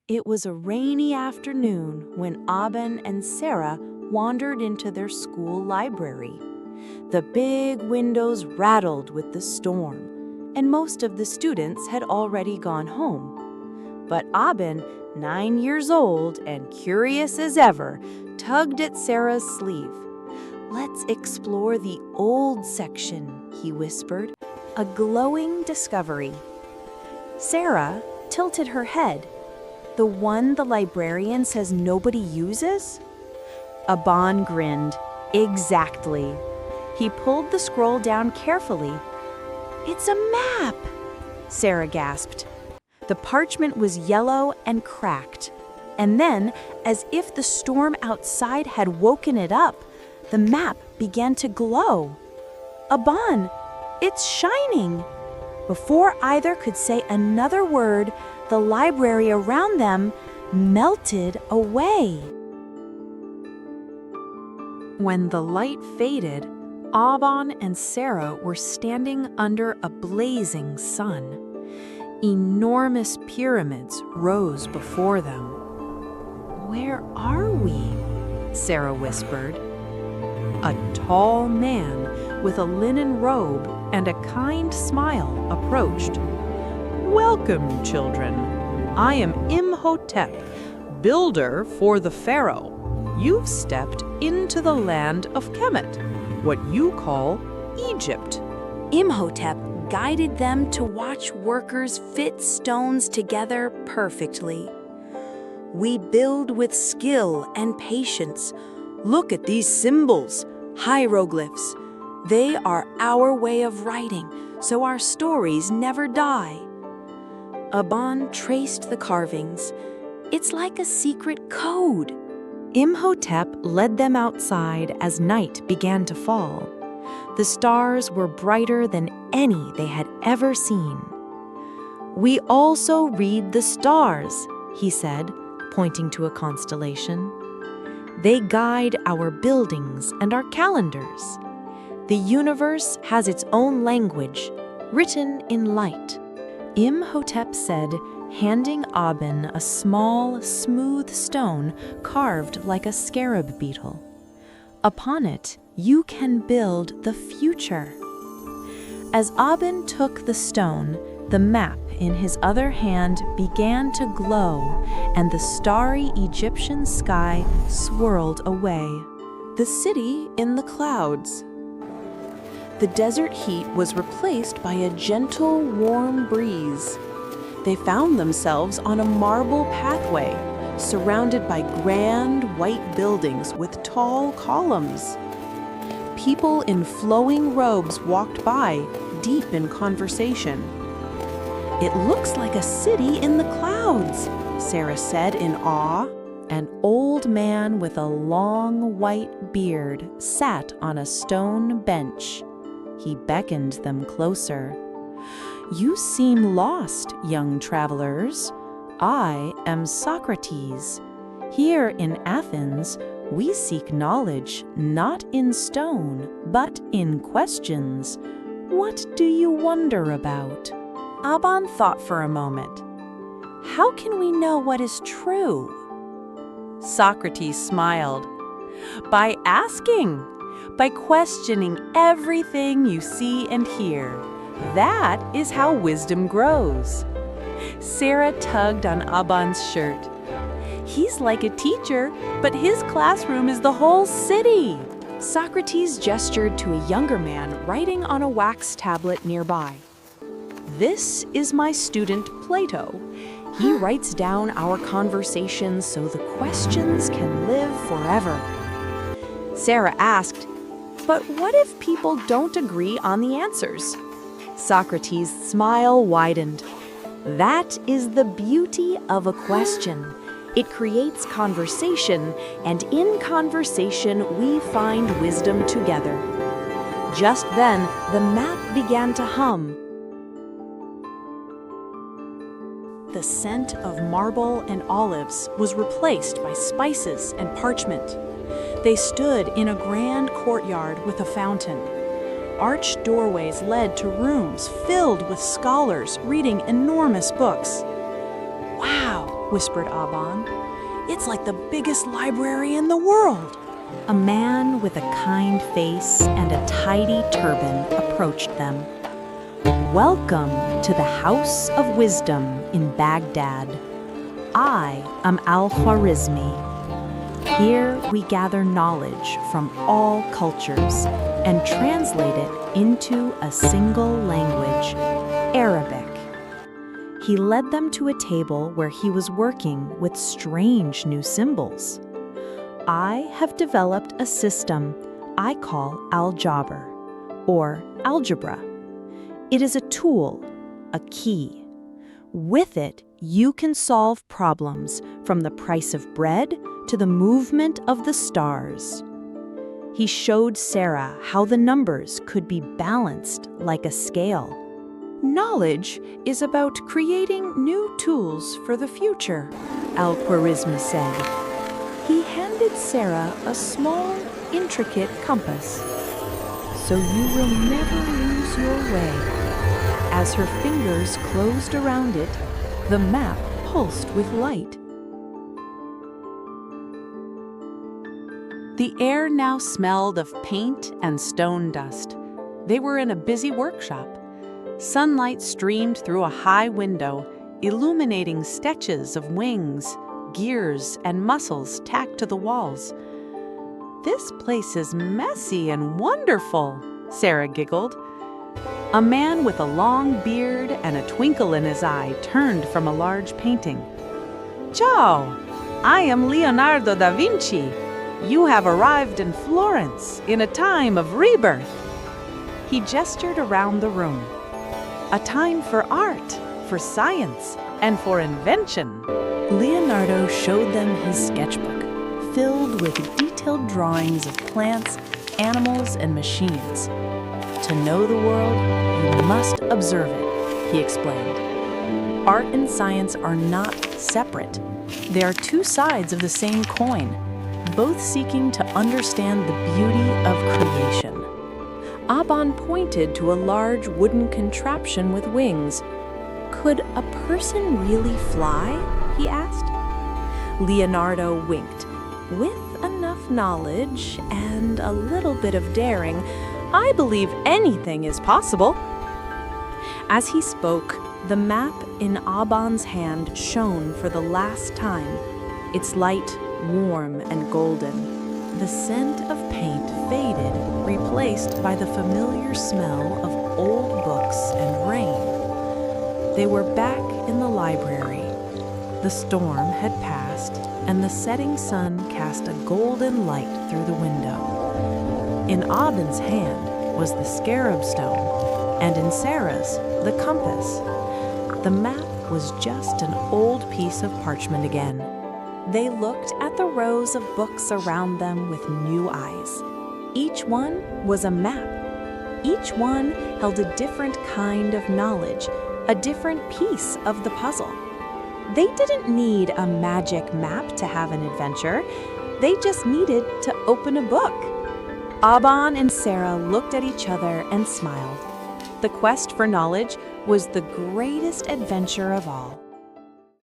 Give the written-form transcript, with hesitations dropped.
It was a rainy afternoon when Aaban and Sarah wandered into their school library. The big windows rattled with the storm, and most of the students had already gone home. But Aaban, 9 years old and curious as ever, tugged at Sarah's sleeve. "Let's explore the old section," he whispered, a glowing discovery. Sarah tilted her head. "The one the librarian says nobody uses?" Aaban grinned. "Exactly." He pulled the scroll down carefully. "It's a map!" Sarah gasped. The parchment was yellow and cracked. And then, as if the storm outside had woken it up, the map began to glow. "Aaban, it's shining!" Before either could say another word, the library around them melted away. When the light faded, Aaban and Sarah were standing under a blazing sun. Enormous pyramids rose before them. "Where are we?" Sarah whispered. A tall man with a linen robe and a kind smile approached. "Welcome, children. I am Imhotep, builder for the pharaoh. You've stepped into the land of Kemet, what you call Egypt." Imhotep guided them to watch workers fit stones together perfectly. "We build with skill and patience. Look at these symbols, hieroglyphs. They are our way of writing, so our stories never die." Aaban traced the carvings. "It's like a secret code." Imhotep led them outside as night began to fall. The stars were brighter than any they had ever seen. "We also read the stars," he said, pointing to a constellation. "They guide our buildings and our calendars. The universe has its own language, written in light." Imhotep said, handing Aaban a small, smooth stone carved like a scarab beetle. "Upon it, you can build the future." As Aaban took the stone, the map in his other hand began to glow, and the starry Egyptian sky swirled away. The city in the clouds. The desert heat was replaced by a gentle, warm breeze. They found themselves on a marble pathway, surrounded by grand white buildings with tall columns. People in flowing robes walked by, deep in conversation. "It looks like a city in the clouds," Sarah said in awe. An old man with a long white beard sat on a stone bench. He beckoned them closer. "You seem lost, young travelers. I am Socrates. Here in Athens, we seek knowledge not in stone, but in questions. What do you wonder about?" Aaban thought for a moment. "How can we know what is true?" Socrates smiled. "By asking, by questioning everything you see and hear. That is how wisdom grows." Sarah tugged on Aaban's shirt. "He's like a teacher, but his classroom is the whole city." Socrates gestured to a younger man writing on a wax tablet nearby. "This is my student Plato. He writes down our conversations so the questions can live forever." Sarah asked, "But what if people don't agree on the answers?" Socrates' smile widened. "That is the beauty of a question. It creates conversation, and in conversation we find wisdom together." Just then, the map began to hum. The scent of marble and olives was replaced by spices and parchment. They stood in a grand courtyard with a fountain. Arched doorways led to rooms filled with scholars reading enormous books. "Wow, whispered Aaban. "It's like the biggest library in the world." A man with a kind face and a tidy turban approached them. "Welcome to the House of Wisdom in Baghdad. I am Al-Khwarizmi. Here we gather knowledge from all cultures and translate it into a single language, Arabic." He led them to a table where he was working with strange new symbols. "I have developed a system I call Al-Jabr, or algebra. It is a tool, a key. With it, you can solve problems from the price of bread to the movement of the stars." He showed Sarah how the numbers could be balanced like a scale. "Knowledge is about creating new tools for the future," Al-Khwarizmi said. He handed Sarah a small, intricate compass. "So you will never lose your way." As her fingers closed around it, the map pulsed with light. The air now smelled of paint and stone dust. They were in a busy workshop. Sunlight streamed through a high window, illuminating sketches of wings, gears, and muscles tacked to the walls. "This place is messy and wonderful," Sarah giggled. A man with a long beard and a twinkle in his eye turned from a large painting. "Ciao, I am Leonardo da Vinci. You have arrived in Florence in a time of rebirth." He gestured around the room. "A time for art, for science, and for invention." Leonardo showed them his sketchbook, filled with detailed drawings of plants, animals, and machines. "To know the world, you must observe it," he explained. "Art and science are not separate. They are two sides of the same coin, both seeking to understand the beauty of creation." Aaban pointed to a large wooden contraption with wings. "Could a person really fly?" he asked. Leonardo winked. "With enough knowledge and a little bit of daring, I believe anything is possible." As he spoke, the map in Aaban's hand shone for the last time, its light warm and golden. The scent of paint faded, replaced by the familiar smell of old books and rain. They were back in the library. The storm had passed, and the setting sun cast a golden light through the window. In Aaban's hand was the scarab stone, and in Sarah's, the compass. The map was just an old piece of parchment again. They looked at the rows of books around them with new eyes. Each one was a map. Each one held a different kind of knowledge, a different piece of the puzzle. They didn't need a magic map to have an adventure. They just needed to open a book. Aaban and Sarah looked at each other and smiled. The quest for knowledge was the greatest adventure of all.